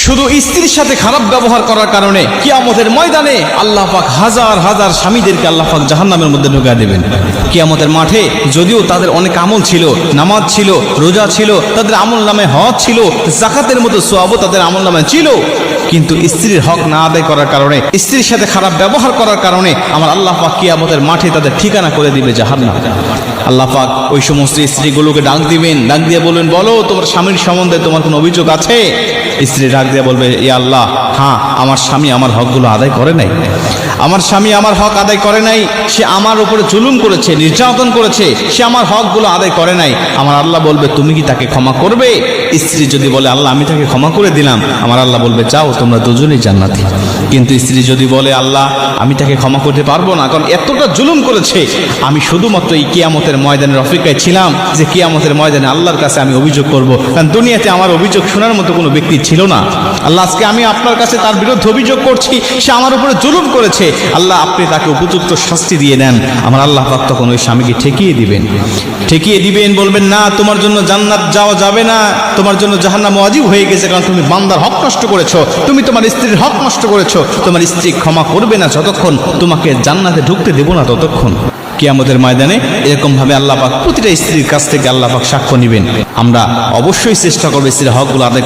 শুধু স্ত্রীর সাথে খারাপ ব্যবহার করার কারণে কিয়ামতের ময়দানে আল্লাহ পাক হাজার হাজার স্বামীদেরকে আল্লাহ পাক জাহান্নামের মধ্যে ঢুকিয়ে দেবেন। কিয়ামতের মাঠে যদিও তাদের অনেক আমল ছিল, নামাজ ছিল, রোজা ছিল, তাদের আমল নামে হজ ছিল, যাকাতের মতো সওয়াবও তাদের আমল নামে ছিল, কিন্তু স্ত্রীর হক না আদায় করার কারণে, স্ত্রীর সাথে খারাপ ব্যবহার করার কারণে আমার আল্লাহ পাক কিয়ামতের মাঠে তাদের ঠিকানা করে দিবে জাহান্নাম। আল্লাহ পাক ওই সমস্ত স্ত্রীগুলোকে ডাক দিবেন, ডাক দিয়ে বলবেন, বলো তোমার স্বামীর সম্বন্ধে তোমার কোনো অভিযোগ আছে? স্ত্রী ডাক দিয়ে বলবে, ইয়া আল্লাহ, হ্যাঁ, আমার স্বামী আমার হকগুলো আদায় করে নাই, আমার স্বামী আমার হক আদায় করে নাই, সে আমার উপরে জুলুম করেছে, নির্যাতন করেছে, সে আমার হকগুলো আদায় করে নাই। আমার আল্লাহ বলবে, তুমি কি তাকে ক্ষমা করবে? স্ত্রী যদি বলে, আল্লাহ আমি তাকে ক্ষমা করে দিলাম, আমার আল্লাহ বলবে, যাও তোমরা দুজনেই জান্নাতি। কিন্তু স্ত্রী যদি বলে, আল্লাহ আমি তাকে ক্ষমা করতে পারবো না, কারণ এতটা জুলুম করেছে, আমি শুধুমাত্র এই কিয়ামতের ময়দানের অপেক্ষায় ছিলাম যে কিয়ামতের ময়দানে আল্লাহর কাছে আমি অভিযোগ করব, কারণ দুনিয়াতে আমার অভিযোগ শোনার মতো কোনো ব্যক্তি ছিল না। আল্লাহ আজকে আমি আপনার কাছে তার বিরুদ্ধে অভিযোগ করছি, সে আমার উপরে জুলুম করেছে, আল্লাহ আপনি তাকে উপযুক্ত শাস্তি দিয়ে দেন। আমার আল্লাহ পাক তখন ওই স্বামীকে ঠেকিয়ে দিবেন, ঠেকিয়ে দিবেন, বলবেন, না, তোমার জন্য জান্নাত যাওয়া যাবে না, তোমার জন্য জাহান্নাম ওয়াজিব হয়ে গেছে, কারণ তুমি বান্দার হক নষ্ট করেছো, তুমি তোমার স্ত্রীর হক নষ্ট করেছো, তোমার স্ত্রী ক্ষমা করবে না যতক্ষণ, তোমাকে জান্নাতে ঢুকতে দেব না ততক্ষণ। কিয়ামতের ময়দানে এরকম ভাবে আল্লাহ পাক প্রতিটা স্ত্রীর কাছ থেকে আল্লাহ পাক সাক্ষ্য নেবেন। আমরা অবশ্যই চেষ্টা করবো স্ত্রীর হকগুলো আদায়